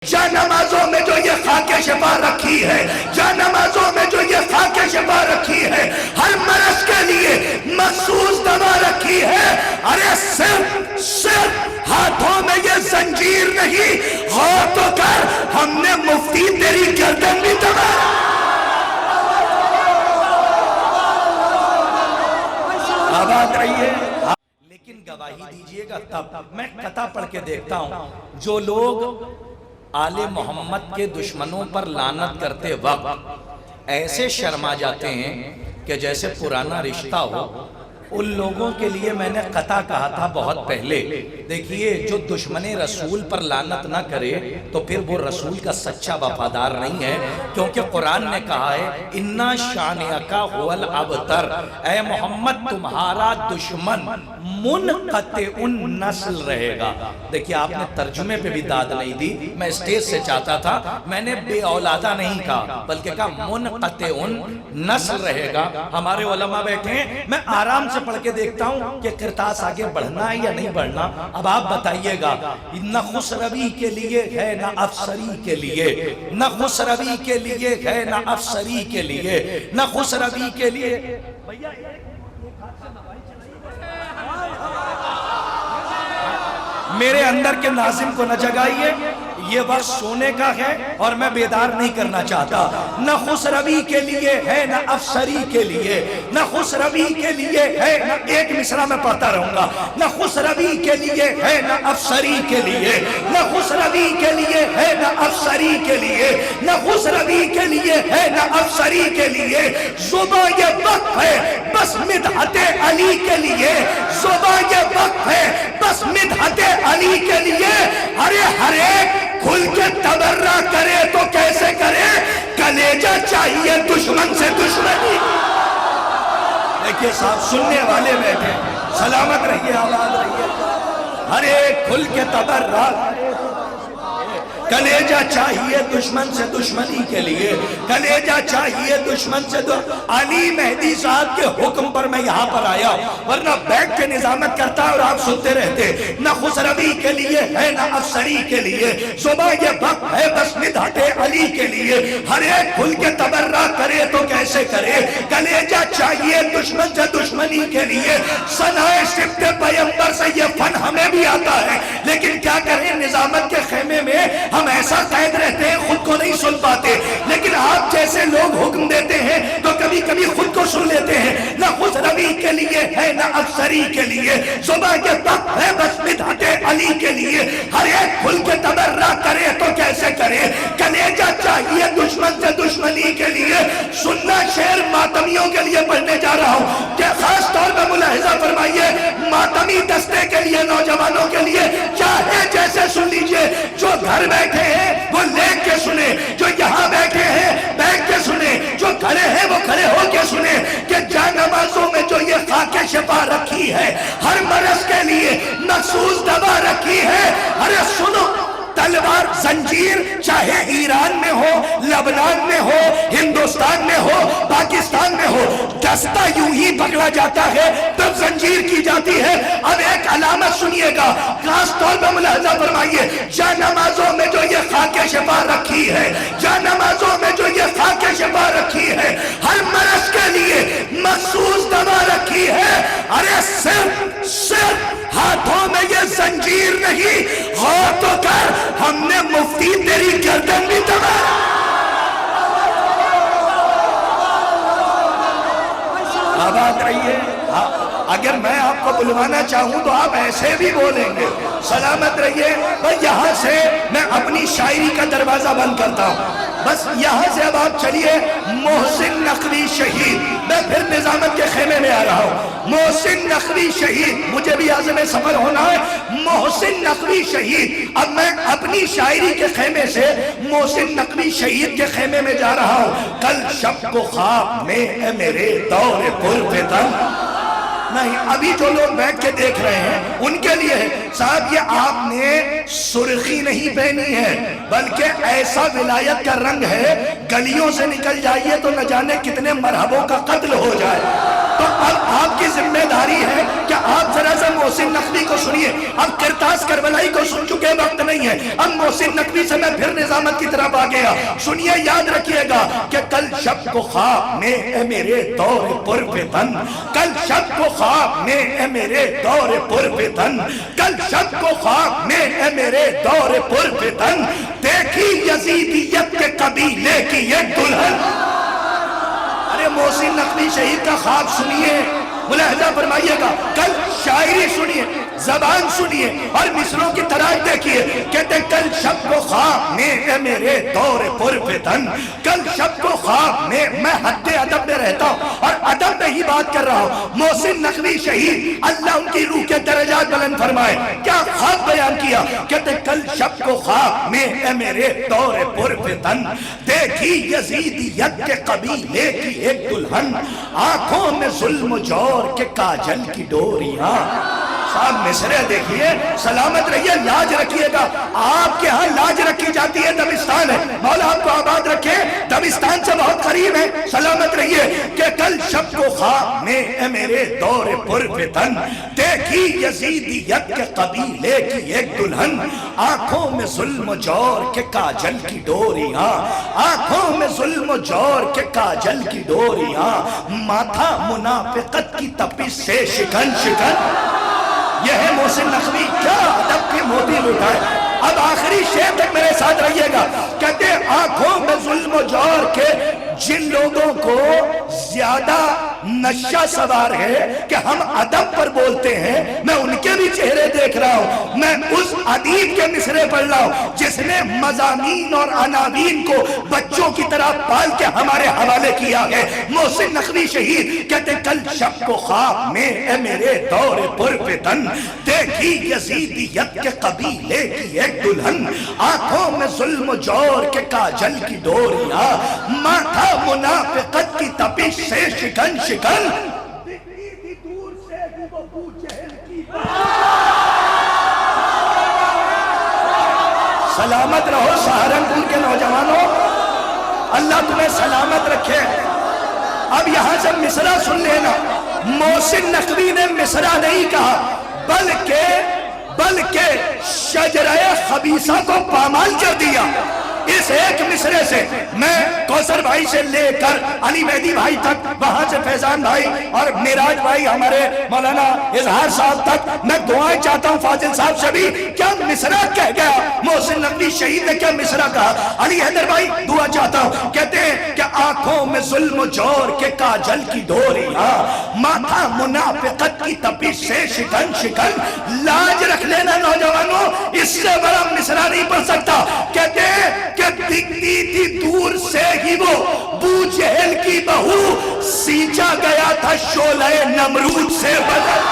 جا نمازوں میں جو یہ خاک شفا رکھی ہے، جا نمازوں میں جو یہ خاک شفا رکھی ہے، ہر مرض کے لیے مخصوص دوا رکھی ہے۔ ارے صرف ہاتھوں میں یہ زنجیر نہیں، غور تو کر، ہم نے مفتی تیری گردن بھی دبا۔ آباد رہیے، لیکن گواہی دیجئے گا تب۔ میں قطع پڑھ کے دیکھتا ہوں، جو لوگ آل محمد کے دشمنوں پر لعنت کرتے وقت ایسے شرما جاتے ہیں کہ جیسے پرانا رشتہ ہو، ان لوگوں کے لیے میں نے قطع کہا تھا بہت پہلے، دیکھیے جو دشمن رسول پر لعنت نہ کرے تو پھر وہ رسول کا سچا وفادار نہیں ہے، کیونکہ قرآن نے کہا ہے اِنَّا شَانِئَکَ هُوَ الْأَبْتَرُ، اے محمد تمہارا دشمن منقطع النسل رہے گا۔ دیکھیے آپ نے ترجمے پہ بھی داد نہیں دی، میں اسٹیج سے چاہتا تھا، میں نے بے اولادہ نہیں کہا بلکہ کہا منقطع النسل رہے گا۔ ہمارے علماء بیٹھے ہیں، میں آرام سے پڑھ کے دیکھتا ہوں کہ قرطاس آگے بڑھنا ہے یا نہیں بڑھنا۔ اب آپ بتائیے گا، نہ خسروی کے لیے ہے نہ افسری کے لیے، نہ خسروی کے لیے ہے نہ افسری کے لیے، نہ خسروی کے لیے۔ میرے اندر کے ناظم کو نہ جگائیے، یہ وقت سونے کا ہے اور میں بیدار نہیں کرنا چاہتا۔ نہ خسروی کے لیے ہے نہ افسری کے لیے، نہ خسروی کے لیے ہے نہ، ایک مصرع میں پڑھتا رہوں گا، نہ خسروی کے لیے ہے نہ افسری کے لیے، نہ خسروی کے لیے ہے نہ افسری کے لیے، نہ خسروی کے لیے ہے نہ افسری کے لیے۔ زباں یہ وقت ہے بس مدحت علی کے لیے، زباں یہ وقت ہے بس مدحت علی کے لیے۔ ارے ہر ایک کھل کے تبرہ کرے تو کیسے کرے، کلیجہ چاہیے دشمن سے دشمنی۔ دیکھیے صاحب سننے والے بیٹھے، سلامت رہیے، آباد رہیے۔ ہر ایک کھل کے تبرہ، کلیجہ چاہیے دشمن سے دشمنی کے لیے، کلیجہ چاہیے دشمن سے علی مہدی صاحب کے حکم پر میں یہاں پر آیا، ورنہ بیٹھ کے نظامت کرتا اور آپ سنتے رہتے۔ نہ خسروی کے لیے ہے نہ افسری کے لیے، صبح یہ وقت ہے بس مدحت علی کے لیے۔ ہر ایک کھل کے تبرہ کرے تو کیسے کرے، کلیجہ چاہیے دشمن سے دشمنی کے لیے۔ ثنائے صفت پیغمبر سے یہ فن ہمیں بھی آتا ہے، لیکن کیا کریں نظامت کے خیمے میں ہم ایسا قید رہتے ہیں خود کو نہیں سن پاتے، لیکن آپ جیسے لوگ حکم دیتے ہیں تو کبھی کبھی خود کو سن لیتے ہیں۔ نہ خسروی کے لیے ہے نہ افسری کے لیے، صبح کے وقت ہے بس مدحت علی کے لیے۔ ہر ایک کھل کے تبرہ کرے تو کیسے کرے، کلیجہ چاہیے دشمن سے دشمنی کے لیے۔ سننا شعر ماتمیوں کے لیے پڑھنے جا رہا ہوں کہ خاص طور پر ملاحظہ فرمائیے، ماتمی دستے کے لیے، نوجوانوں کے لیے، چاہے جیسے سن لیجئے، جو گھر بیٹھے ہیں وہ لیٹ کے سنے، جو یہاں بیٹھے ہیں بیٹھ کے سنے، جو کھڑے ہیں وہ کھڑے ہو کے سنے کہ جا نمازوں میں جو یہ خاک شفا رکھی ہے، ہر مرض کے لیے مخصوص دوا رکھی ہے۔ ارے سنو، تلوار زنجیر چاہے ایران میں ہو، لبنان میں ہو، ہندوستان میں ہو، پاکستان میں ہو، دستہ یوں ہی پکڑا جاتا ہے تب زنجیر کی جاتی ہے۔ اب ایک علامت سنیے گا، خاص طور پر ملاحظہ فرمائیے، جا نمازوں میں جو یہ خاک شفا رکھی ہے، جا نمازوں میں جو یہ خاک شفا رکھی ہے، ہر مرض کے لیے مخصوص دوا رکھی ہے۔ ارے صرف ہاتھوں میں یہ زنجیر نہیں، غور تو کر، ہم نے مفتی تیری گردن بھی دبا۔ آباد رہیے۔ اگر میں آپ کو بلوانا چاہوں تو آپ ایسے بھی بولیں گے۔ سلامت رہیے۔ بس یہاں سے میں اپنی شاعری کا دروازہ بند کرتا ہوں، بس یہاں سے اب آپ چلیے۔ محسن نقوی شہید، میں پھر نظامت کے خیمے میں آ رہا ہوں۔ محسن نقوی شہید، مجھے بھی عازم سفر ہونا ہے۔ محسن نقوی شہید، اب میں اپنی شاعری کے خیمے سے محسن نقوی شہید کے خیمے میں جا رہا ہوں۔ کل شب کو خواب میں اے میرے دور پرفتن، نہیں ابھی جو لوگ بیٹھ کے دیکھ رہے ہیں ان کے لیے ہے صاحب، یہ آپ نے سرخی نہیں پہنی ہے بلکہ ایسا ولایت کا رنگ ہے، گلیوں سے نکل جائیے تو نہ جانے کتنے مرحبوں کا قتل ہو جائے۔ تو اب آپ کی ذمہ داری ہے کہ آپ ذرا سا محسن نقوی کو سنیے. اب کرتاس کربلائی کو سن چکے, وقت نہیں ہے. اب محسن نقوی سے میں پھر نظامت کی طرف آ گیا. سنیے, یاد رکھیے گا کہ کل شب کو خواب میں اے میرے دور پر فتن, کل شب کو خواب میں اے میرے دور پر فتن, کل شب کو خواب میں اے میرے دور پر فتن, دیکھی یزیدیت کے قبیلے کی ایک دلہن. ارے محسن نقوی شہید کا خواب سنیے, ملاحظہ فرمائیے گا. کل شاعری سنیے, زبان سنیے اور مصروں کی طرح دیکھیے. کہتے کل شب کو خواب میں اے میرے دور پر فتن, کل شب کو خواب میں حد ادب میں رہتا ہوں اور ادب میں ہی بات کر رہا ہوں. محسن نقوی شہید, اللہ ان کی روح کے درجات بلند فرمائے, کیا خواب بیان کیا. کہتے کل شب کو خواب میں اے میرے دور پر فتن, دیکھی یزیدیت کے قبیلے کی ایک دلہن, آنکھوں میں ظلم و جور کے کاجل کی ڈوریاں. صاحب مصرے دیکھیے, سلامت رہیے, لاج رکھیے گا. آپ کے ہاں لاج رکھی جاتی ہے, دبستان ہے, مولا آپ کو آباد رکھے, دبستان سے بہت قریب ہے. سلامت رہیے کہ کل شب کو خواب میں اے میرے دور پر فتن, دیکھی یزیدیت کے قبیلے کی ایک دلہن, آنکھوں میں ظلم و جور کے کاجل کی ڈوریاں, آنکھوں میں ظلم و جور کے کاجل کی ڈوریاں, ماتھا منافقت کی تپش سے شکن شکن. یہ ہے محسن نقوی, کیا ادب کی موتی لٹائے. اب آخری شعر تک میرے ساتھ رہیے گا. کہتے ہیں آنکھوں میں ظلم و جور کے جن لوگوں کو زیادہ نشہ سوار ہے کہ ہم ادب پر بولتے ہیں, میں ان کے بھی چہرے دیکھ رہا ہوں. میں اس ادیب کے مصرے پڑھ رہا ہوں جس نے مضامین اور عناوین کو بچوں کی طرح پال کے ہمارے حوالے کیا ہے. محسن نقوی شہید کہتے کل شب کو خواب میں اے میرے دور پر فتن, دیکھی یزیدیت کے قبیلے کی ایک دلہن, آنکھوں میں ظلم و جور کے کاجل کی ڈوریاں, ماتھا منافقت کی تپش سے شکن شکن. سلامت رہو سہارنپور کے نوجوانوں, اللہ تمہیں سلامت رکھے. اب یہاں سے مصرع سن لینا. محسن نقوی نے مصرع نہیں کہا, بلکہ شجرہ خبیثہ کو پامال کر دیا. اس ایک مصرے سے میں کوثر بھائی سے لے کر علی مہدی بھائی تک, وہاں سے فیضان بھائی اور معراج بھائی ہمارے مولانا اظہار صاحب تک میں دعائیں چاہتا ہوں فاضل صاحب سے بھی. کیا مصرع کہہ گیا محسن نقوی شہید نے, کیا مصرع کہا. علی حیدر بھائی دعا چاہتا ہوں. کہتے ہیں کہ آنکھوں میں ظلم و جور کے کاجل کی ڈوریاں, ماتھا منافقت کی تپش سے شکن شکن. لاج رکھ لینا نوجوانوں, اس سے بڑا مصرع نہیں پڑھ سکتا. کہتے ہیں کہ دکھتی تھی دور سے ہی وہ بو جہل کی بہو, سینچا گیا تھا شعلہ نمرود سے بدل.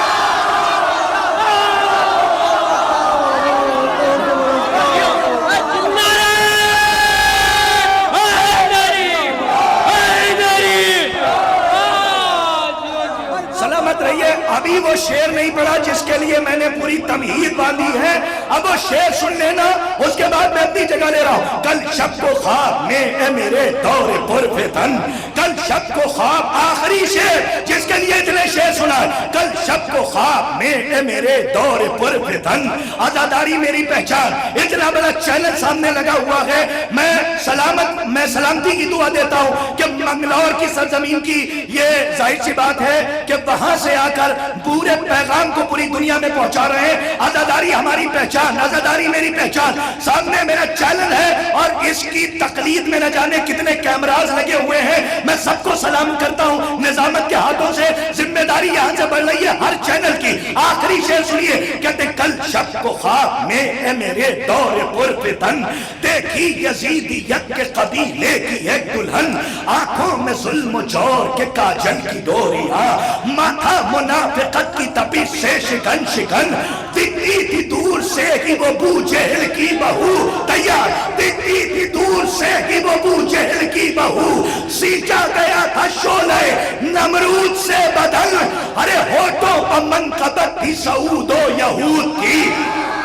سلامت رہیے. ابھی وہ شعر نہیں پڑھا جس کے لیے میں نے پوری تمہید باندھی ہے. اب وہ شعر سن لینا, اس کے بعد میں اپنی جگہ لے رہا ہوں. کل شب کو خواب میں اے میرے دور پر فتن, کل شب کو خواب, آخری شعر جس کے لیے اتنے شعر سنا. کل شب کو خواب میں اے میرے دور پر فتن, آزاداری میری پہچان. اتنا بڑا چینل سامنے لگا ہوا ہے. میں سلامتی کی دعا دیتا ہوں کہ منگلور کی سرزمین کی یہ ظاہر سی بات ہے کہ وہاں سے آ کر پورے پیغام کو پوری دنیا میں پہنچا رہے ہیں. آزاداری ہماری پہچان, آزاداری میری پہچان. سامنے میرا چینل ہے اور اس کی تقلید میں نہ جانے کتنے کیمراز لگے ہوئے ہیں. میں سب کو سلام کرتا ہوں. نظامت کے ہاتھوں سے ذمہ داری یہاں سے بڑھ رہی ہے ہر چینل کی. آخری شعر سنیے. کہتے کل شب کو خواب میں اے میرے دور پر فتن, دیکھی یزیدیت کے قبیلے کی ایک دلہن, آنکھوں میں ظلم و جور کے کاجل کی ڈوریاں, ماتھا منافقت کی تپش سے شکن شکن. دکھتی تھی دور سے ہی وہ بو جہل کی بہو, تیار. دکھتی تھی دور سے ہی وہ بو جہل کی بہو, سینچا گیا تھا شعلہ نمرود سے بدل. ارے ہوٹوں پر منقبت تھی سعود و یہود کی.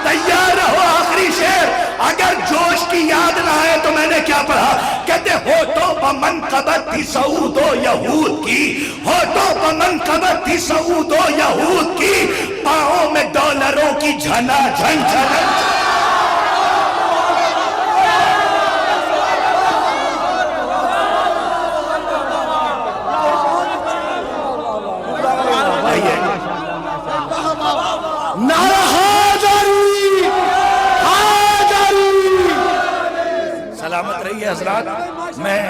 تیار رہو آخری شعر، اگر جوش کی یاد نہ آئے تو میں نے کیا پڑھا، کہتے ہوٹوں پر منقبت تھی سعود و یہود کی، ہوٹوں پر منقبت تھی سعود و یہود کی، پاؤں میں ڈالروں کی جھنا جھن جھن۔ سلامت رہیے حضرات۔ میں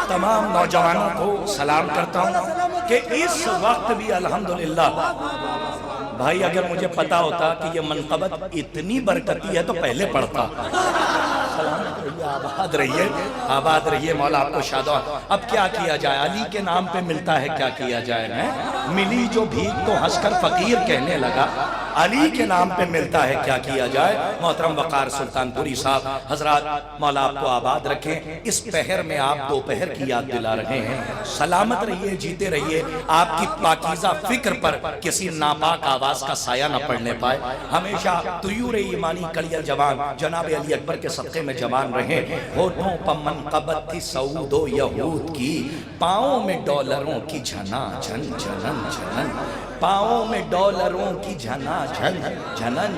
تمام نوجوانوں کو سلام کرتا ہوں کہ اس وقت بھی الحمدللہ، بھائی اگر مجھے پتا ہوتا کہ یہ منقبت اتنی برکتی ہے تو پہلے پڑھتا۔ سلامت رہیے، آباد رہیے، آباد رہیے، مولا آپ کو شاد۔ اب کیا کیا جائے، علی کے نام پہ ملتا ہے، کیا کیا جائے، میں ملی جو بھیک تو ہنس کر فقیر کہنے لگا، علی کے نام پہ ملتا ہے، کیا کیا جائے۔ محترم وقار سلطان پوری صاحب، حضرات مولا آپ کو آباد رکھیں۔ اس پہر میں آپ دوپہر کی یاد دلا رہے ہیں، سلامت رہیے، جیتے رہیے، آپ کی پاکیزہ فکر پر کسی ناپاک آواز کا سایہ نہ پڑنے پائے، ہمیشہ طیور ایمانی کلیل جوان جناب علی اکبر کے صدقے میں جوان رہیں۔ ہوٹھوں پر منقبت تھی سعود و یہود کی، پاؤں میں ڈالروں کی جھنا جھن جھنن جھنن، پاؤں میں ڈالروں کی جھنا جھن جھنن